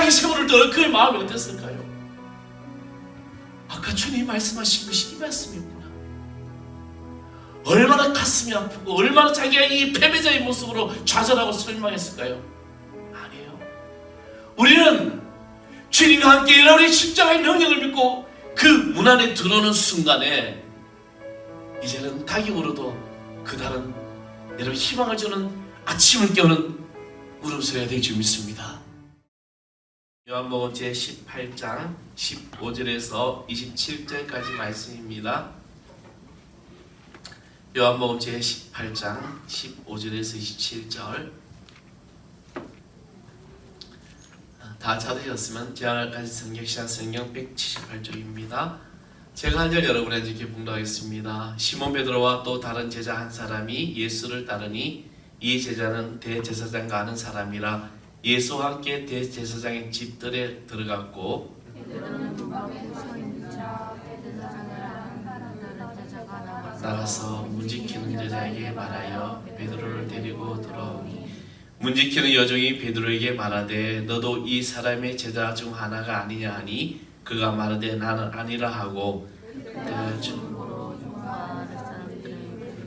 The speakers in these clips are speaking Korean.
자기 세월을 더 그의 마음이 어땠을까요? 아까 주님이 말씀하신 것이 이 말씀이었구나. 얼마나 가슴이 아프고 얼마나 자기가 이 패배자의 모습으로 좌절하고 실망했을까요? 아니에요. 우리는 주님과 함께 일하는 십자가의 능력을 믿고 그 문 안에 들어오는 순간에 이제는 닭이 울어도 그달은 여러분 희망을 주는 아침을 깨우는 울음소리가 될 줄 믿습니다. 요한복음 제18장 15절에서 27절까지 말씀입니다. 요한복음 제18장 15절에서 27절 다 찾으셨으면 제가 가진 성경시간 성경 178쪽입니다. 제가 한 절 여러분에게 이렇게 봉독하겠습니다. 시몬 베드로와 또 다른 제자 한 사람이 예수를 따르니 이 제자는 대제사장과 아는 사람이라 예수와 함께 대제사장의 집들에 들어갔고 나가서 문지키는 여자에게 말하여 베드로를 데리고 돌아오니 문지키는 여종이 베드로에게 말하되 너도 이 사람의 제자 중 하나가 아니냐 하니 그가 말하되 나는 아니라 하고 그때가 중으로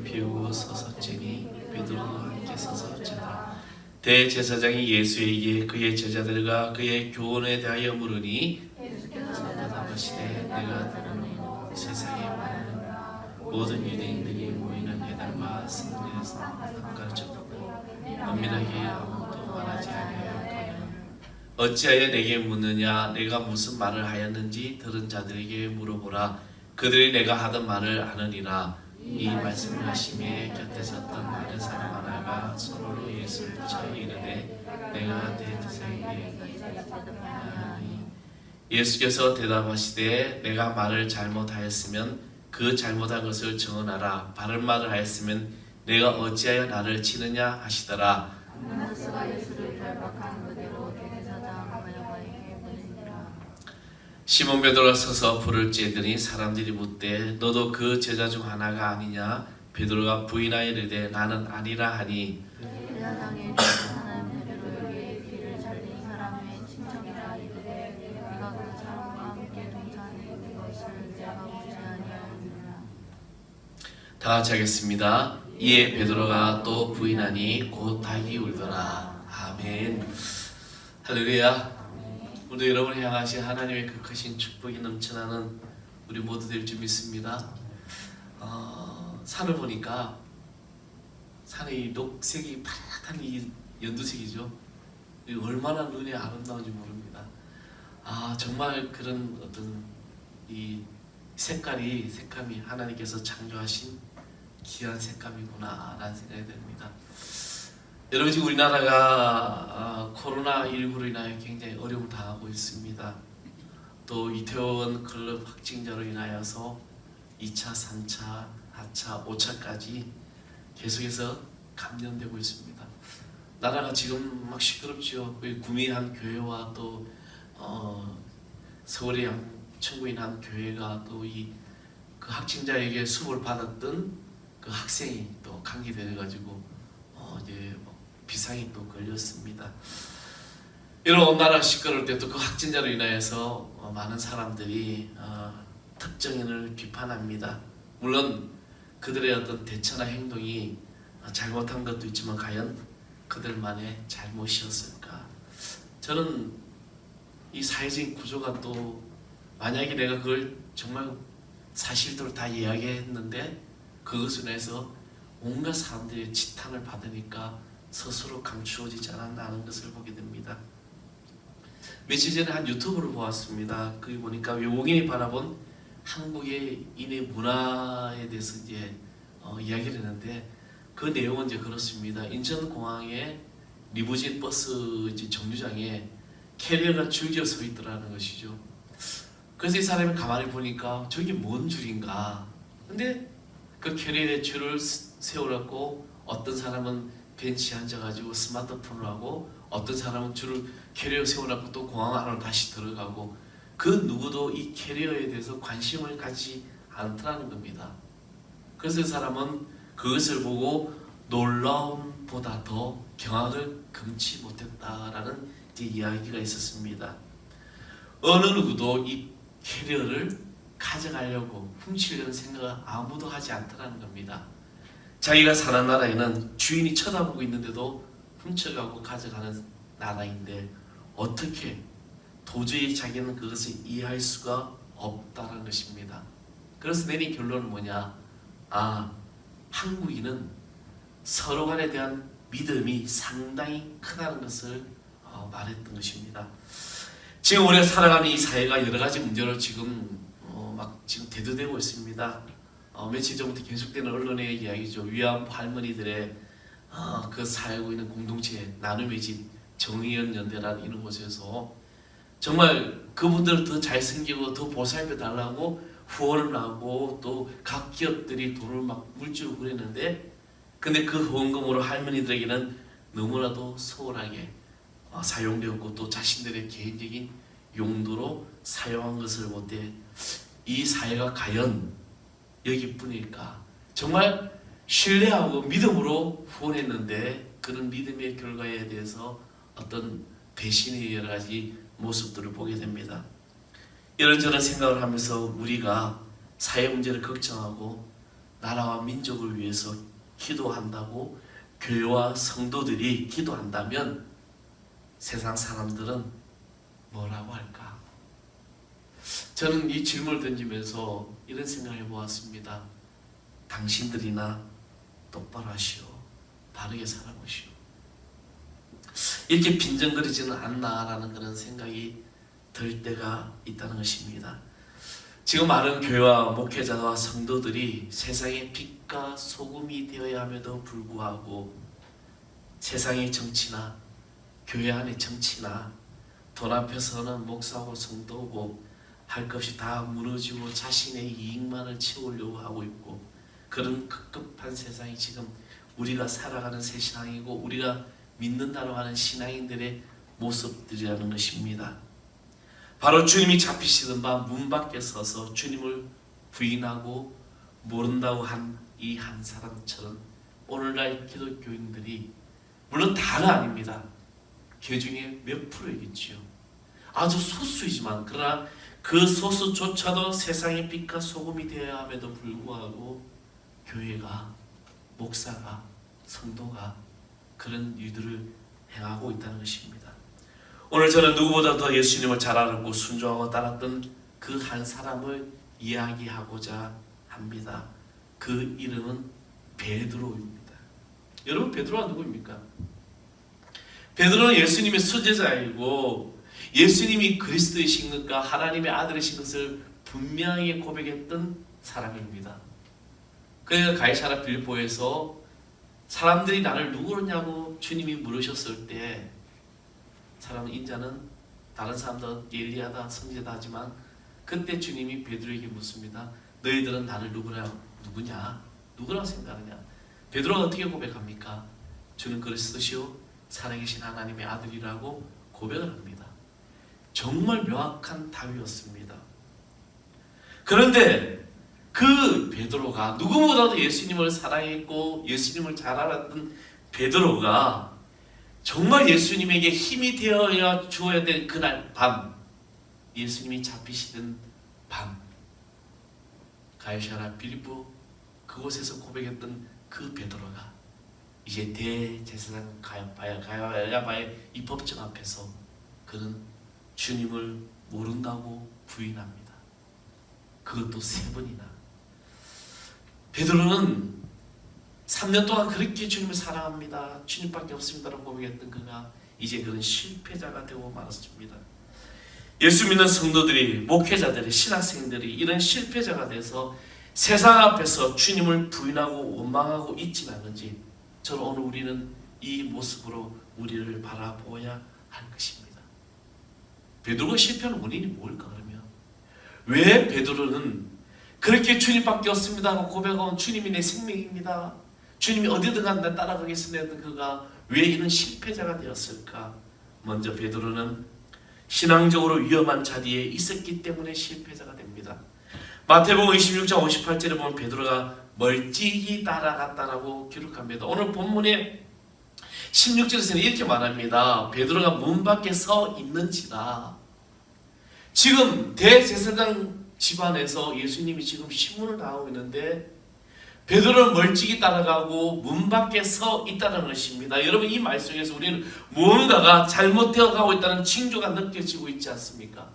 비우고 서서 찌니 베드로도 함께 서서 찌더라. 대제사장이 예수에게 그의 제자들과 그의 교훈에 대하여 물으니 대답하시되 내가 들은 세상에 많은 모든 유대인들이 모이는 회당과 성전에서 가르쳤고 엄밀하게 아무것도 말하지 아니하였거늘 어찌하여 내게 묻느냐? 내가 무슨 말을 하였는지 들은 자들에게 물어보라. 그들이 내가 하던 말을 아느니라. 이 말씀을 하심에 곁에 섰던 많은 사람 하나가 손으로 예수를 쳐 이르되 내가 대제사장에게 하니 예수께서 대답하시되 내가 말을 잘못하였으면 그 잘못한 것을 증언하라. 바른 말을 하였으면 내가 어찌하여 나를 치느냐 하시더라. 시몬 베드로가 서서 불을 쬐더니 사람들이 묻되 너도 그 제자 중 하나가 아니냐? 베드로가 부인하여 이르되 나는 아니라 하니 제사장의 제사는 베드로에게 귀를 잘린 사람의 친척이라 이르되 네가 그 사람과 함께 동산에 그것을 내가 보지 아니하였느냐. 다 같이 하겠습니다. 이에 베드로가 또 부인하니 곧 닭이 울더라. 아멘. 할렐루야. 우리 여러분을 향하신 하나님의 그 크신 축복이 넘쳐나는 우리 모두 될 줄 믿습니다. 산을 보니까 산의 녹색이 파랗단 이 연두색이죠. 얼마나 눈에 아름다운지 모릅니다. 정말 그런 어떤 이 색감이 하나님께서 창조하신 귀한 색감이구나 라는 생각이 듭니다. 여러분 지금 우리나라가 코로나19로 인하여 굉장히 어려움을 당하고 있습니다. 또 이태원 클럽 확진자로 인하여서 2차, 3차, 4차, 5차까지 계속해서 감염되고 있습니다. 나라가 지금 막 시끄럽죠. 구미 한 교회와 또 서울의 천구인 한 교회가 또 그 확진자에게 수업을 받았던 그 학생이 또 감기되어가지고 이제 비상이 또 걸렸습니다. 이런 나라 시끄러울 때 또 그 확진자로 인하여서 많은 사람들이 특정인을 비판합니다. 물론 그들의 어떤 대처나 행동이 잘못한 것도 있지만 과연 그들만의 잘못이었을까? 저는 이 사회적인 구조가 또 만약에 내가 그걸 정말 사실대로 다 이야기했는데 그것으로 인해서 온갖 사람들의 지탄을 받으니까 스스로 감추어지지 않았나 하는 것을 보게 됩니다. 며칠 전에 한 유튜브를 보았습니다. 거기 보니까 외국인이 바라본 한국의 인의 문화에 대해서 이제 이야기를 했는데 그 내용은 이제 그렇습니다. 인천공항에 리무진 버스 이제 정류장에 캐리어가 줄지어 서 있더라는 것이죠. 그래서 이 사람이 가만히 보니까 저게 뭔 줄인가. 근데 그 캐리어에 줄을 세우라고 어떤 사람은 벤치에 앉아가지고 스마트폰을 하고 어떤 사람은 줄을 캐리어 세우라고 또 공항 안으로 다시 들어가고 그 누구도 이 캐리어에 대해서 관심을 가지지 않더라는 겁니다. 그래서 이 사람은 그것을 보고 놀라움보다 더 경악을 금치 못했다라는 이제 이야기가 있었습니다. 어느 누구도 이 캐리어를 가져가려고 훔치려는 생각을 아무도 하지 않더라는 겁니다. 자기가 사는 나라에는 주인이 쳐다보고 있는데도 훔쳐가고 가져가는 나라인데 어떻게 도저히 자기는 그것을 이해할 수가 없다는 것입니다. 그래서 내린 결론은 뭐냐? 한국인은 서로 간에 대한 믿음이 상당히 크다는 것을 말했던 것입니다. 지금 우리가 살아가는 이 사회가 여러 가지 문제로 지금 대두되고 있습니다. 며칠 전부터 계속되는 언론의 이야기죠. 위안부 할머니들의 그 살고 있는 공동체 나눔의 집 정의연 연대라는 이런 곳에서 정말 그분들을 더 잘생기고 더 보살펴 달라고 후원을 하고 또 각 기업들이 돈을 막 물주로 보냈는데 근데 그 후원금으로 할머니들에게는 너무나도 소홀하게 사용되었고 또 자신들의 개인적인 용도로 사용한 것을 보때 이 사회가 과연 여기뿐일까? 정말 신뢰하고 믿음으로 후원했는데 그런 믿음의 결과에 대해서 어떤 배신의 여러 가지 모습들을 보게 됩니다. 이런저런 생각을 하면서 우리가 사회 문제를 걱정하고 나라와 민족을 위해서 기도한다고 교회와 성도들이 기도한다면 세상 사람들은 뭐라고 할까? 저는 이 질문을 던지면서 이런 생각을 해보았습니다. 당신들이나 똑바로 하시오. 바르게 살아보시오. 이렇게 빈정거리지는 않나라는 그런 생각이 들 때가 있다는 것입니다. 지금 많은 교회와 목회자와 성도들이 세상의 빛과 소금이 되어야 함에도 불구하고 세상의 정치나 교회 안의 정치나 돈 앞에서는 목사고 성도고 할 것이 다 무너지고 자신의 이익만을 채우려고 하고 있고 그런 급급한 세상이 지금 우리가 살아가는 새 신앙이고 우리가 믿는다고 하는 신앙인들의 모습들이라는 것입니다. 바로 주님이 잡히시던 밤 문 밖에 서서 주님을 부인하고 모른다고 한 이 한 사람처럼 오늘날 기독교인들이 물론 다는 아닙니다. 그 중에 몇 프로이겠지요. 아주 소수이지만 그러나 그 소수조차도 세상의 빛과 소금이 되어야 함에도 불구하고 교회가 목사가 성도가 그런 일들을 행하고 있다는 것입니다. 오늘 저는 누구보다 더 예수님을 잘 알았고 순종하고 따랐던 그 한 사람을 이야기하고자 합니다. 그 이름은 베드로입니다. 여러분 베드로가 누구입니까? 베드로는 예수님의 수제자이고 예수님이 그리스도이신 것과 하나님의 아들이신 것을 분명히 고백했던 사람입니다. 그러니까 가이사랴 빌립보에서 사람들이 나를 누구냐고 주님이 물으셨을 때 사람 인자는 다른 사람들은 예리하다 선지자다 하지만 그때 주님이 베드로에게 묻습니다. 너희들은 나를 누구라고 생각하느냐? 베드로가 어떻게 고백합니까? 주는 그리스도시요 살아계신 하나님의 아들이라고 고백을 합니다. 정말 명확한 답이었습니다. 그런데 그 베드로가 누구보다도 예수님을 사랑했고 예수님을 잘 알았던 베드로가 정말 예수님에게 힘이 되어야 주어야 될 그날 밤 예수님이 잡히시던 밤 가이사랴 빌립보 그곳에서 고백했던 그 베드로가 이제 대제사장 가야바의 입법정 앞에서 그는 주님을 모른다고 부인합니다. 그것도 3번이나. 베드로는 3년 동안 그렇게 주님을 사랑합니다. 주님밖에 없습니다라고 고백했던 그가 이제 그런 실패자가 되고 말았습니다. 예수 믿는 성도들이 목회자들이 신학생들이 이런 실패자가 돼서 세상 앞에서 주님을 부인하고 원망하고 있지는 않은지 저는 오늘 우리는 이 모습으로 우리를 바라보아야 할 것입니다. 베드로가 실패하는 원인이 뭘까 그러면? 왜 베드로는 그렇게 주님밖에 없습니다 하고 고백하고 주님이 내 생명입니다. 주님이 어디든 간다 따라가겠습니다 했던 그가 왜 이런 실패자가 되었을까? 먼저 베드로는 신앙적으로 위험한 자리에 있었기 때문에 실패자가 됩니다. 마태복음 26장 58절에 보면 베드로가 멀찍이 따라갔다라고 기록합니다. 오늘 본문에 16절에서는 이렇게 말합니다. 베드로가 문 밖에 서 있는지라. 지금 대제사장 집안에서 예수님이 지금 신문을 당하고 있는데 베드로는 멀찍이 따라가고 문 밖에 서 있다는 것입니다. 여러분, 이 말씀에서 우리는 무언가가 잘못되어 가고 있다는 징조가 느껴지고 있지 않습니까?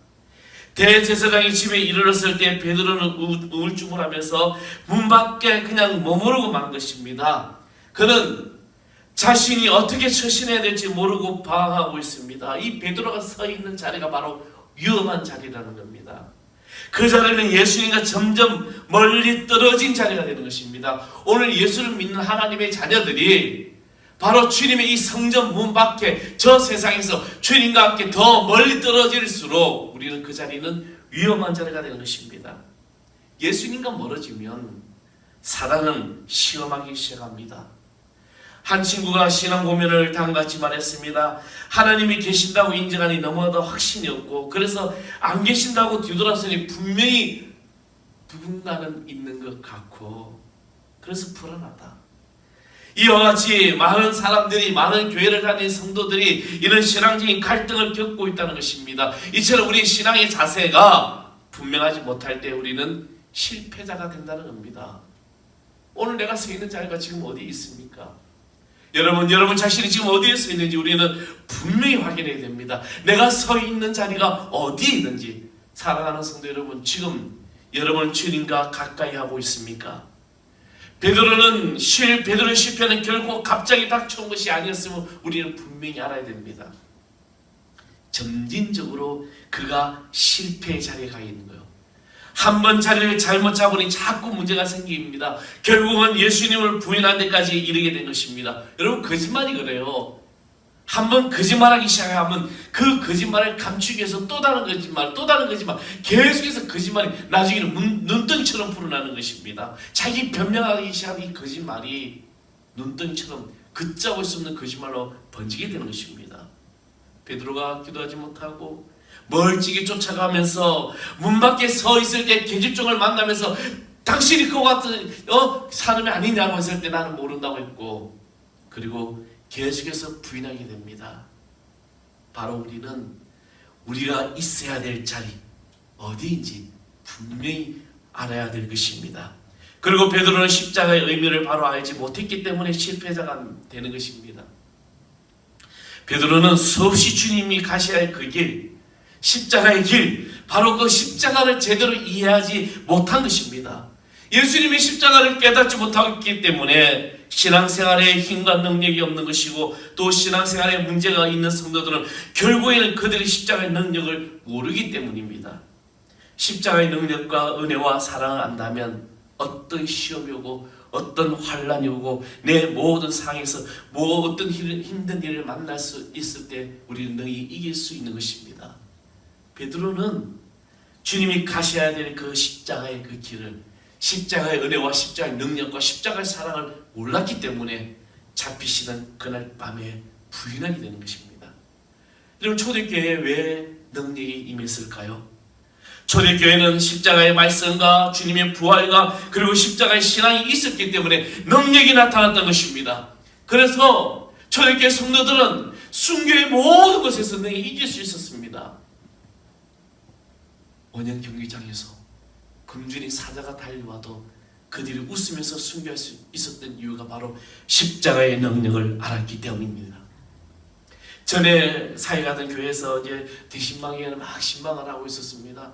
대제사장이 집에 이르렀을 때 베드로는 우울쭈물하면서 문 밖에 그냥 머무르고 만 것입니다. 그는 자신이 어떻게 처신해야 될지 모르고 방황하고 있습니다. 이 베드로가 서 있는 자리가 바로 위험한 자리라는 겁니다. 그 자리는 예수님과 점점 멀리 떨어진 자리가 되는 것입니다. 오늘 예수를 믿는 하나님의 자녀들이 바로 주님의 이 성전 문 밖에 저 세상에서 주님과 함께 더 멀리 떨어질수록 우리는 그 자리는 위험한 자리가 되는 것입니다. 예수님과 멀어지면 사단은 시험하기 시작합니다. 한 친구가 신앙 고민을 다음같이 말했습니다. 하나님이 계신다고 인정하니 너무나도 확신이 없고, 그래서 안 계신다고 뒤돌아서니 분명히 누군가는 있는 것 같고, 그래서 불안하다. 이와 같이 많은 사람들이, 많은 교회를 다니는 성도들이 이런 신앙적인 갈등을 겪고 있다는 것입니다. 이처럼 우리 신앙의 자세가 분명하지 못할 때 우리는 실패자가 된다는 겁니다. 오늘 내가 서 있는 자리가 지금 어디 있습니까? 여러분 자신이 지금 어디에 서 있는지 우리는 분명히 확인해야 됩니다. 내가 서 있는 자리가 어디에 있는지. 사랑하는 성도 여러분, 지금 여러분 주님과 가까이 하고 있습니까? 베드로의 실패는 결코 갑자기 닥쳐온 것이 아니었음을 우리는 분명히 알아야 됩니다. 점진적으로 그가 실패의 자리에 가 있는 거예요. 한 번 자리를 잘못 잡으니 자꾸 문제가 생깁니다. 결국은 예수님을 부인한 데까지 이르게 된 것입니다. 여러분, 거짓말이 그래요. 한 번 거짓말하기 시작하면 그 거짓말을 감추기 위해서 또 다른 거짓말, 계속해서 거짓말이 나중에는 눈덩이처럼 불어나는 것입니다. 자기 변명하기 시작한 이 거짓말이 눈덩이처럼 걷잡을 수 없는 거짓말로 번지게 되는 것입니다. 베드로가 기도하지 못하고 멀찍이 쫓아가면서 문 밖에 서 있을 때 계집종을 만나면서 당신이 그와 같은 사람이 아니냐고 했을 때 나는 모른다고 했고, 그리고 계속해서 부인하게 됩니다. 바로 우리는 우리가 있어야 될 자리 어디인지 분명히 알아야 될 것입니다. 그리고 베드로는 십자가의 의미를 바로 알지 못했기 때문에 실패자가 되는 것입니다. 베드로는 수없이 주님이 가셔야 할 그 길, 십자가의 길, 바로 그 십자가를 제대로 이해하지 못한 것입니다. 예수님의 십자가를 깨닫지 못했기 때문에 신앙생활에 힘과 능력이 없는 것이고, 또 신앙생활에 문제가 있는 성도들은 결국에는 그들의 십자가의 능력을 모르기 때문입니다. 십자가의 능력과 은혜와 사랑을 안다면 어떤 시험이 오고 어떤 환란이 오고 내 모든 상황에서 어떤 힘든 일을 만날 수 있을 때 우리는 능히 이길 수 있는 것입니다. 베드로는 주님이 가셔야 될 그 십자가의 그 길을, 십자가의 은혜와 십자가의 능력과 십자가의 사랑을 몰랐기 때문에 잡히시는 그날 밤에 부인하게 되는 것입니다. 여러분, 초대교회에 왜 능력이 임했을까요? 초대교회는 십자가의 말씀과 주님의 부활과 그리고 십자가의 신앙이 있었기 때문에 능력이 나타났던 것입니다. 그래서 초대교회 성도들은 순교의 모든 것에서 능히 이길 수 있었습니다. 원형 경기장에서 금준이 사자가 달려와도 그들이 웃으면서 순교할 수 있었던 이유가 바로 십자가의 능력을 알았기 때문입니다. 전에 사역하던 교회에서 이제 대신방에는 막 신방을 하고 있었습니다.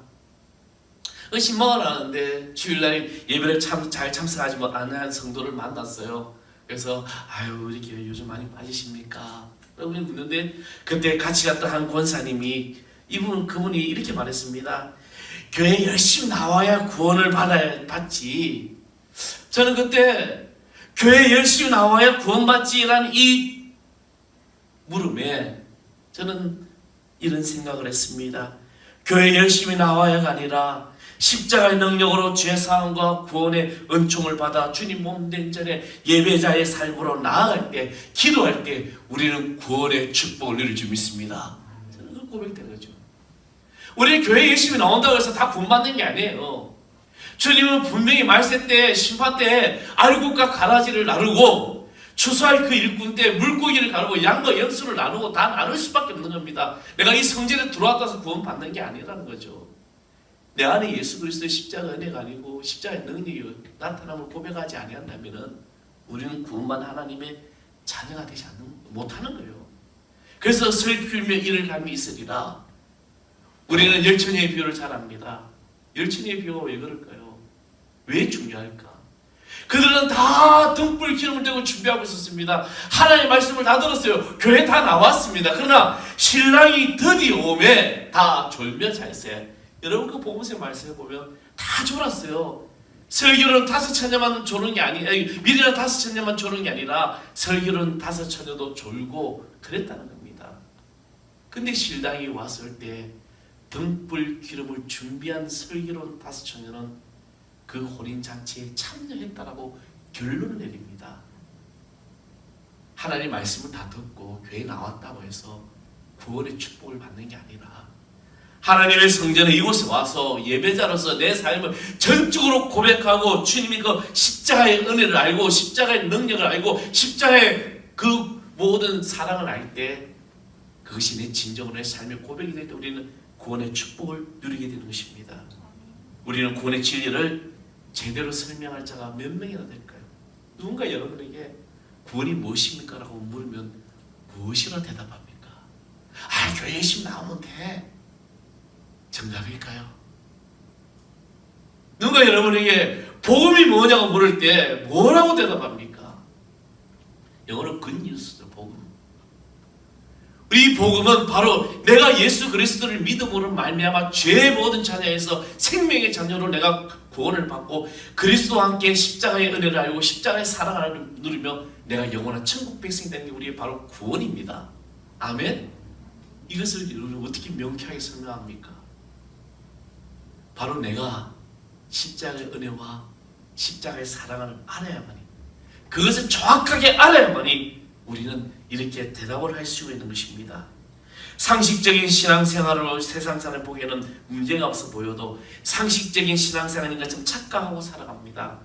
신방을 하는데 주일날 예배를 잘 참석하지 못하는 성도를 만났어요. 그래서 우리 교회 요즘 많이 빠지십니까? 라고 묻는데, 그때 같이 갔던 한 권사님이 그분이 이렇게 말했습니다. 교회에 열심히 나와야 구원을 받지. 저는 그때 교회에 열심히 나와야 구원받지라는 이 물음에 저는 이런 생각을 했습니다. 교회에 열심히 나와야가 아니라 십자가의 능력으로 죄사함과 구원의 은총을 받아 주님 몸된 전에 예배자의 삶으로 나아갈 때, 기도할 때 우리는 구원의 축복을 누릴 줄 믿습니다. 저는 그 고백된 거죠. 우리 교회에 열심히 나온다고 해서 다 구원받는 게 아니에요. 주님은 분명히 말세 때, 심판 때 알곡과 가라지를 나르고 추수할 그 일꾼 때 물고기를 가르고 양과 염소를 나누고 다 나눌 수밖에 없는 겁니다. 내가 이 성전에 들어왔다서 구원받는 게 아니라는 거죠. 내 안에 예수 그리스도의 십자가 은혜가 아니고 십자가의 능력이 나타남을 고백하지 아니한다면 우리는 구원받은 하나님의 자녀가 되지 못하는 거예요. 그래서 슬피우며 이를 갈미 있으리라. 우리는 열처녀의 비유를 잘 압니다. 열처녀의 비유가 왜 그럴까요? 왜 중요할까? 그들은 다 등불 기름을 대고 준비하고 있었습니다. 하나님의 말씀을 다 들었어요. 교회 다 나왔습니다. 그러나 신랑이 드디어 오매 다 졸며 잤어요. 여러분 그 복음서의 말씀을 보면 다 졸았어요. 설교는 5처녀만 조는 게 미리는 5처녀만 조는 게 아니라 설교는 5처녀도 졸고 그랬다는 겁니다. 근데 신랑이 왔을 때 등불 기름을 준비한 설교는 5처녀는 그 혼인잔치에 참여했다라고 결론을 내립니다. 하나님 말씀을 다 듣고 교회에 나왔다고 해서 구원의 축복을 받는 게 아니라 하나님의 성전에 이곳에 와서 예배자로서 내 삶을 전적으로 고백하고 주님이 그 십자가의 은혜를 알고 십자가의 능력을 알고 십자가의 그 모든 사랑을 알 때 그것이 내 진정으로 내 삶의 고백이 될 때 우리는 구원의 축복을 누리게 되는 것입니다. 우리는 구원의 진리를 제대로 설명할 자가 몇 명이나 될까요? 누군가 여러분에게 구원이 무엇입니까? 라고 물으면 무엇이라 대답합니까? 교회 열심히 나오면 돼. 정답일까요? 누가 여러분에게 복음이 뭐냐고 물을 때 뭐라고 대답합니까? 영어로 굿뉴스죠. 복음. 이 복음은 바로 내가 예수 그리스도를 믿음으로 말미암아 죄의 모든 자녀에서 생명의 자녀로 내가 구원을 받고 그리스도와 함께 십자가의 은혜를 알고 십자가의 사랑을 누리며 내가 영원한 천국 백성이 되는 게 우리의 바로 구원입니다. 아멘? 이것을 우리는 어떻게 명쾌하게 설명합니까? 바로 내가 십자가의 은혜와 십자가의 사랑을 알아야만이, 그것을 정확하게 알아야만이 우리는 이렇게 대답을 할 수 있는 것입니다. 상식적인 신앙생활로 세상 사람을 보기에는 문제가 없어 보여도 상식적인 신앙생활인 것처럼 착각하고 살아갑니다.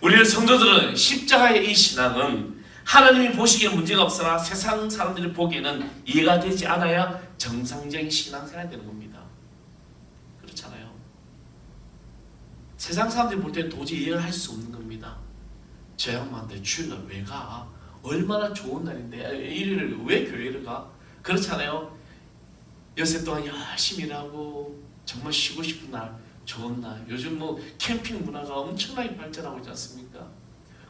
우리는 성도들은 십자가의 이 신앙은 하나님이 보시기에 문제가 없으나 세상 사람들이 보기에는 이해가 되지 않아야 정상적인 신앙생활이 되는 겁니다. 그렇잖아요. 세상 사람들이 볼 때 도저히 이해를 할 수 없는 겁니다. 저 양반한테 주일날 왜 가? 얼마나 좋은 날인데 일요일에 왜 교회를 가? 그렇잖아요. 여세 동안 열심히 일하고 정말 쉬고 싶은 날, 좋은 날. 요즘 캠핑 문화가 엄청나게 발전하고 있지 않습니까?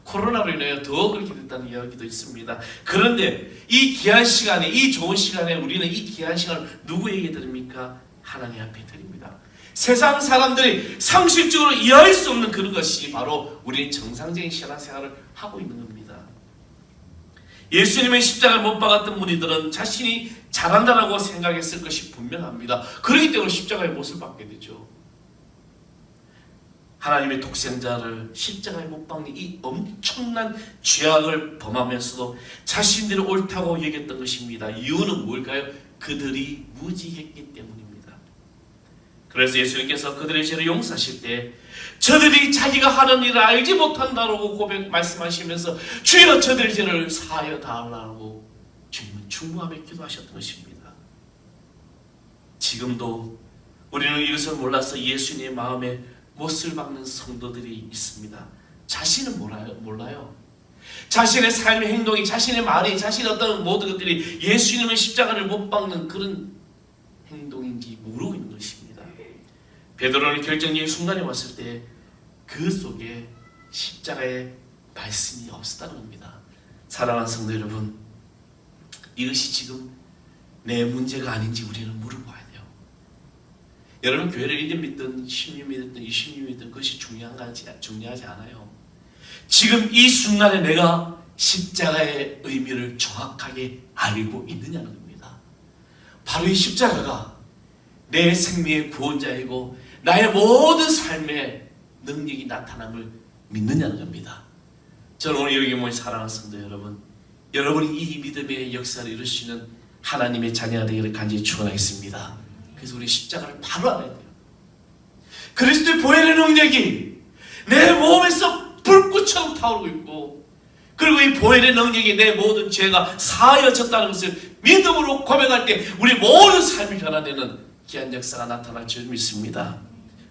코로나로 인해 더 그렇게 됐다는 이야기도 있습니다. 그런데 이 귀한 시간에, 이 좋은 시간에 우리는 이 귀한 시간을 누구에게 드립니까? 하나님 앞에 드립니다. 세상 사람들이 상식적으로 이해할 수 없는 그런 것이 바로 우리는 정상적인 신앙생활을 하고 있는 겁니다. 예수님의 십자가를 못 박았던 무리들은 자신이 잘한다라고 생각했을 것이 분명합니다. 그렇기 때문에 십자가의 못을 받게 되죠. 하나님의 독생자를 십자가에 못 박는 이 엄청난 죄악을 범하면서도 자신들이 옳다고 여겼던 것입니다. 이유는 뭘까요? 그들이 무지했기 때문입니다. 그래서 예수님께서 그들의 죄를 용서하실 때 저들이 자기가 하는 일을 알지 못한다고 말씀하시면서 주여 저들의 죄를 사하여 달라고 주님은 중부하며 기도하셨던 것입니다. 지금도 우리는 이것을 몰라서 예수님의 마음에 못을 박는 성도들이 있습니다. 자신은 몰라요. 자신의 삶의 행동이, 자신의 말이, 자신의 어떤 모든 것들이 예수님의 십자가를 못 박는 그런 행동인지 모르고 있는 것입니다. 베드로는 결정적인 순간이 왔을 때 그 속에 십자가의 말씀이 없었다는 겁니다. 사랑하는 성도 여러분, 이것이 지금 내 문제가 아닌지 우리는 물어봐야 돼요. 여러분 교회를 1년 믿든 10년 믿든 20년 믿든 그것이 중요하지 않아요. 지금 이 순간에 내가 십자가의 의미를 정확하게 알고 있느냐는 겁니다. 바로 이 십자가가 내 생명의 구원자이고 나의 모든 삶의 능력이 나타남을 믿느냐는 겁니다. 저는 오늘 여기 모인 사랑하는 성도 여러분, 여러분이 이 믿음의 역사를 이룰 수 있는 하나님의 자녀가 되기를 간절히 축원하겠습니다. 그래서 우리 십자가를 바로 알아야 돼요. 그리스도의 보혈의 능력이 내 몸에서 불꽃처럼 타오르고 있고 그리고 이 보혈의 능력이 내 모든 죄가 사하여졌다는 것을 믿음으로 고백할 때 우리 모든 삶이 변화되는 귀한 역사가 나타날 줄 믿습니다.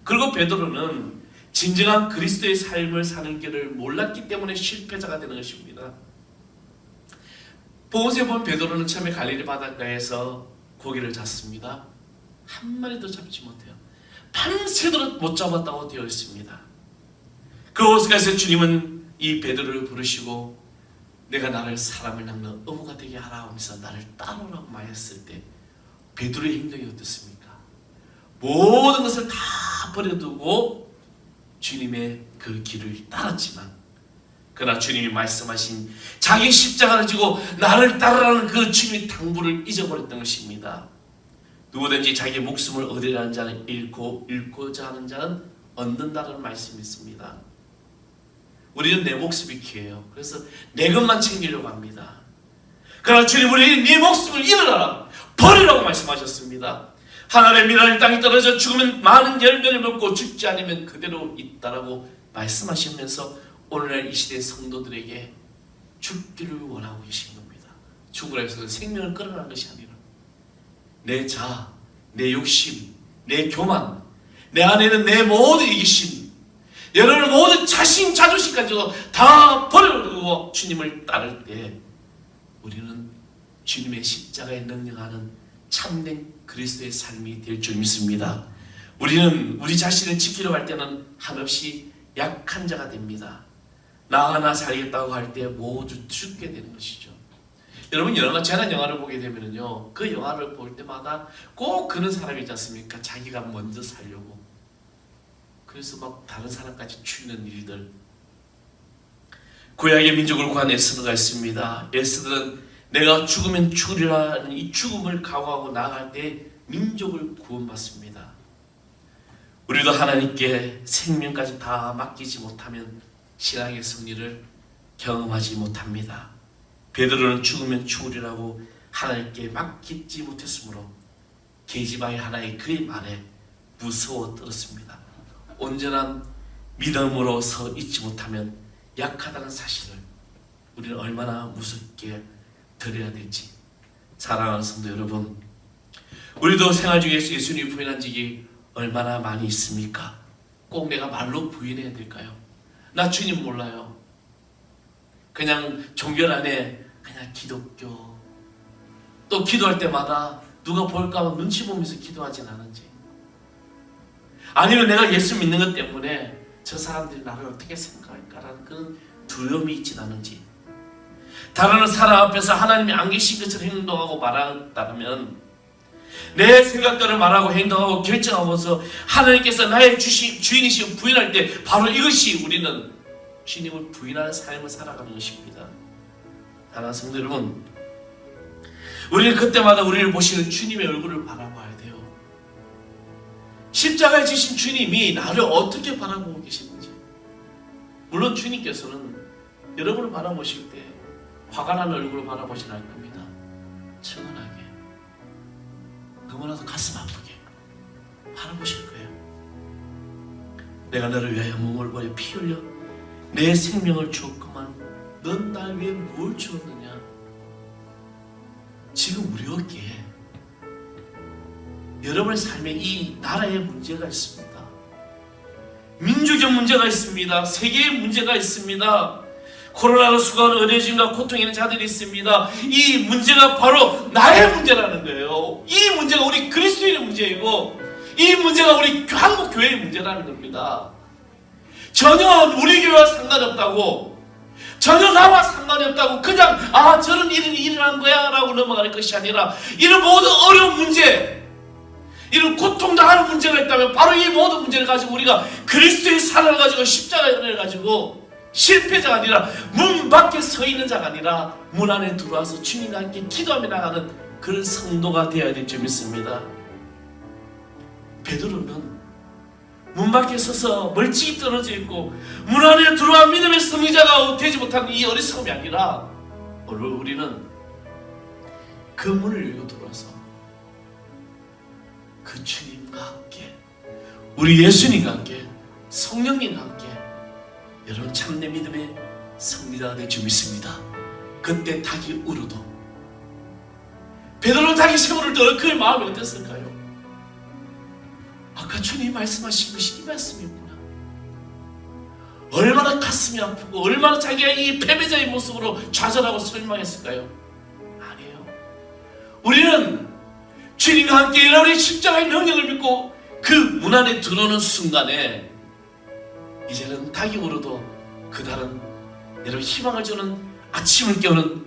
그리고 베드로는 진정한 그리스도의 삶을 사는 길을 몰랐기 때문에 실패자가 되는 것입니다. 보세요. 보면 베드로는 처음에 갈릴리 바닷가에서 고기를 잡습니다. 한 마리도 잡지 못해요. 밤새도록 못 잡았다고 되어 있습니다. 그곳에서 주님은 이 베드로를 부르시고 내가 나를 사람을 낚는 어부가 되게 하라 하면서 나를 따르라고 말했을 때 베드로의 행동이 어떻습니까? 모든 것을 다 버려두고 주님의 그 길을 따랐지만, 그러나 주님이 말씀하신 자기 십자가를 지고 나를 따르라는 그 주님의 당부를 잊어버렸던 것입니다. 누구든지 자기 목숨을 얻으려 하는 자는 잃고자 하는 자는 얻는다는 말씀이 있습니다. 우리는 내 목숨이 귀해요. 그래서 내 것만 챙기려고 합니다. 그러나 주님, 우리 네 목숨을 잃어라, 버리라고 말씀하셨습니다. 하늘의 미랄 땅에 떨어져 죽으면 많은 열매를 맺고 죽지 않으면 그대로 있다라고 말씀하시면서 오늘날 이 시대 성도들에게 죽기를 원하고 계신 겁니다. 죽으라 해서 생명을 끌어내는 것이 아니라 내 자아, 내 욕심, 내 교만, 내 안에는 내 모든 이기심, 여러분의 모든 자신, 자존심까지도 다 버려두고 주님을 따를 때 우리는 주님의 십자가에 능력하는 참된 그리스도의 삶이 될 줄 믿습니다. 우리는 우리 자신을 지키려고 할 때는 한없이 약한 자가 됩니다. 나 하나 살겠다고 할 때 모두 죽게 되는 것이죠. 여러분, 재난 영화를 보게 되면요, 그 영화를 볼 때마다 꼭 그런 사람이 있지 않습니까? 자기가 먼저 살려고. 그래서 막 다른 사람까지 죽이는 일들. 구약의 민족을 구한 에스더가 있습니다. 에스더는 내가 죽으면 죽으리라는 이 죽음을 각오하고 나아갈 때 민족을 구원받습니다. 우리도 하나님께 생명까지 다 맡기지 못하면 신앙의 승리를 경험하지 못합니다. 베드로는 죽으면 죽으리라고 하나님께 맡기지 못했으므로 계집아이 하나의 그의 말에 무서워 떨었습니다. 온전한 믿음으로서 잊지 못하면 약하다는 사실을 우리는 얼마나 무섭게 들어야 될지. 사랑하는 성도 여러분, 우리도 생활 중에서 예수님 부인한 적이 얼마나 많이 있습니까? 꼭 내가 말로 부인해야 될까요? 나 주님 몰라요. 그냥 종교 안에 그냥 기독교. 또 기도할 때마다 누가 볼까 봐 눈치 보면서 기도하진 않은지, 아니면 내가 예수 믿는 것 때문에 저 사람들이 나를 어떻게 생각할까라는 그런 두려움이 있진 않은지, 다른 사람 앞에서 하나님이 안 계신 것처럼 행동하고 말한다면 내 생각대로 말하고 행동하고 결정하면서 하나님께서 나의 주인이시고 부인할 때 바로 이것이 우리는 주님을 부인하는 삶을 살아가는 것입니다. 사랑하는 성도 여러분, 우리는 그때마다 우리를 보시는 주님의 얼굴을 바라봐야 돼요. 십자가에 지신 주님이 나를 어떻게 바라보고 계시는지. 물론 주님께서는 여러분을 바라보실 때 화가 나는 얼굴로 바라보진 않을 겁니다. 청은하게, 너무나도 가슴 아프게 바라보실 거예요. 내가 너를 위하여 몸을 버려 피 흘려 내 생명을 주었구만. 넌 날 위해 뭘 주었느냐. 지금 우리 어깨에 여러분의 삶에 이 나라의 문제가 있습니다. 민족의 문제가 있습니다. 세계의 문제가 있습니다. 코로나로 수고하는 의료진과 고통 있는 자들이 있습니다. 이 문제가 바로 나의 문제라는 거예요. 이 문제가 우리 그리스도인의 문제이고 이 문제가 우리 한국 교회의 문제라는 겁니다. 전혀 우리 교회와 상관이 없다고, 전혀 나와 상관이 없다고 그냥 저런 일이 일어난 거야 라고 넘어갈 것이 아니라, 이런 모든 어려운 문제, 이런 고통당하는 문제가 있다면 바로 이 모든 문제를 가지고 우리가 그리스도의 사랑을 가지고 십자가의 은혜를 가지고 실패자가 아니라, 문 밖에 서 있는 자가 아니라 문 안에 들어와서 주님과 함께 기도하며 나가는 그런 성도가 되어야 될 줄 믿습니다. 베드로는 문 밖에 서서 멀찍이 떨어져 있고 문 안에 들어와 믿음의 승리자가 되지 못하는 이 어리석음이 아니라, 오늘 우리는 그 문을 열고 들어와서 그 주님과 함께, 우리 예수님과 함께, 성령님과 함께 여러분 참된 믿음의 승리자가 될 줄 믿습니다. 그때 닭이 울어도 베드로 닭이 세모를 들어 그의 마음이 어땠을까요? 아까 주님이 말씀하신 것이 이 말씀이었구나. 얼마나 가슴이 아프고 얼마나 자기가 이 패배자의 모습으로 좌절하고 설명했을까요? 아니에요. 우리는 주님과 함께 일하는 십자가의 능력을 믿고 그 문 안에 들어오는 순간에 이제는 닭이 울어도 그날은 여러분 희망을 주는 아침을 깨우는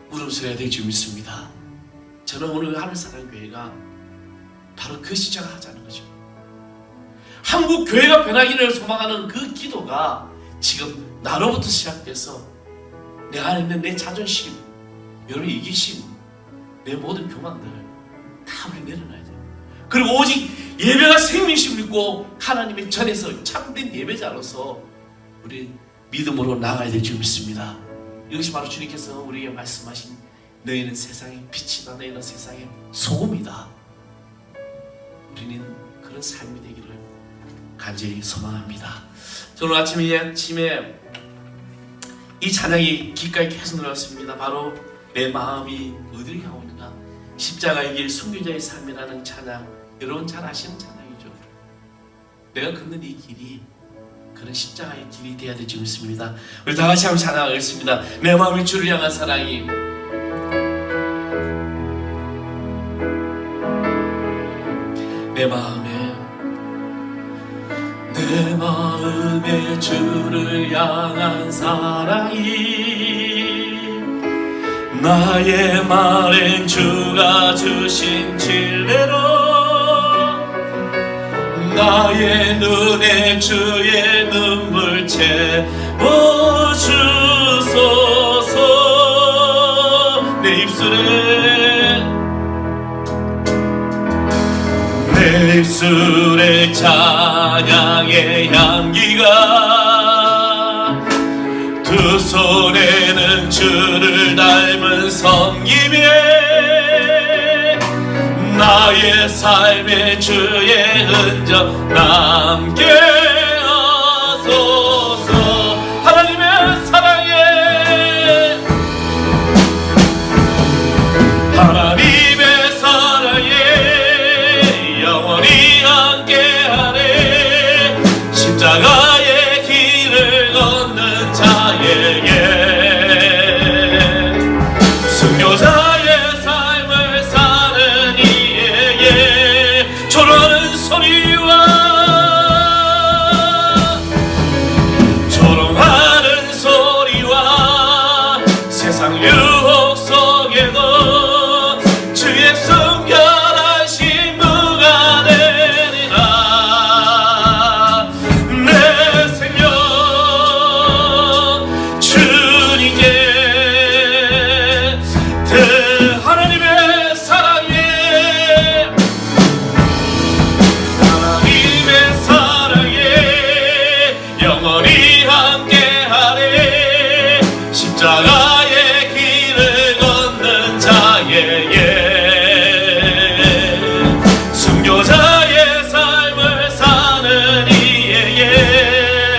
울음소리가 될 줄 믿습니다. 저는 오늘 하늘사랑교회가 바로 그 시작을 하자는 거죠. 한국 교회가 변하기를 소망하는 그 기도가 지금 나로부터 시작돼서 내 안에 있는 내 자존심, 여러분 이기심, 내 모든 교만들 다 우리 내려놔야 돼요. 그리고 오직 예배가 생명이심 믿고 하나님의 전에서 참된 예배자로서 우리 믿음으로 나가야 될 줄 믿습니다. 이것이 바로 주님께서 우리에게 말씀하신 너희는 세상의 빛이다, 너희는 세상의 소금이다. 우리는 그런 삶이 되기를 간절히 소망합니다. 저는 아침에 이 찬양이 귓가에 계속 들어왔습니다. 바로 내 마음이 어디를 향하고 있는가? 십자가의 길, 순교자의 삶이라는 찬양, 여러분 잘 아시는 찬양이죠. 내가 걷는 이 길이 그런 십자가의 길이 되어야 될 줄 믿습니다. 우리 다 같이 한번 찬양하겠습니다. 내 마음이 주를 향한 사랑이. 내 마음에 주를 향한 사랑이 나의 말엔 주가 주신 진리로 나의 눈에 주의 눈물 채워주소서. 내 입술에 찬양의 향기가 두 손에는 주를 닮은 섬김에 나의 삶에 주의 흔적 남게 하소서. 하나님의 사랑에 하나님의 사랑에 영원히 함께하네. 십자가의 길을 걷는 자에게 순교자의 삶을 사는 이에게 조롱하는 소리와 세상 유혹 속에도 주의 순결한 신부가 되리라. 내 생명 주님께 하나님의 사랑에 영원히 함께하리. 십자가의 길을 걷는 자에게 순교자의 삶을 사는 이에게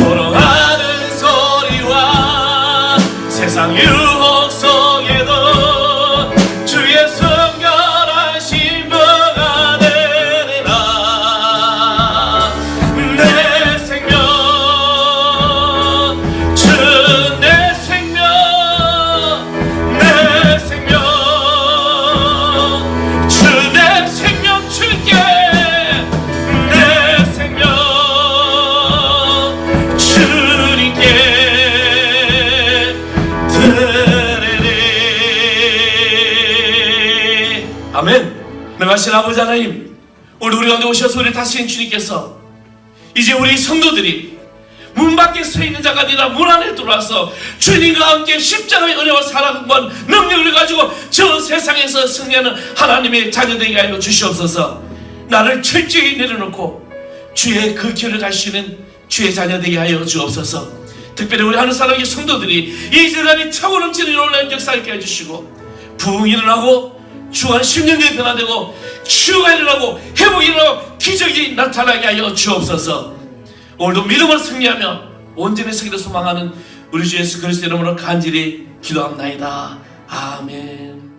조롱하는 소리와 세상 유혹 속에도 주의 순결한 신부가 되리라. 내 생명 주 내 생명 주 내 생명 줄게. 내 생명 주님께 드리리. 아멘. 능하신 아버지 하나님, 오늘 우리 가운데 오셔서 우리 다스린 주님께서 이제 우리 성도들이 문 밖에 서 있는 자가 아니라 문 안에 들어와서 주님과 함께 십자가의 은혜와 사랑과 능력을 가지고 저 세상에서 승리하는 하나님의 자녀되게 하여 주시옵소서. 나를 철저히 내려놓고 주의 그 길을 갈 수 있는 주의 자녀되게 하여 주옵소서. 특별히 우리 하늘사랑의 성도들이 이 재단이 차고 넘치는 놀라운 역사를 있게 해주시고 부흥이 일어나고 주한 심령이 변화되고 치유가 일어나고 회복이 일어나고 기적이 나타나게 하여 주옵소서. 오늘도 믿음을 승리하며 온전히 서기를 소망하는 우리 주 예수 그리스도 이름으로 간절히 기도합나이다. 아멘.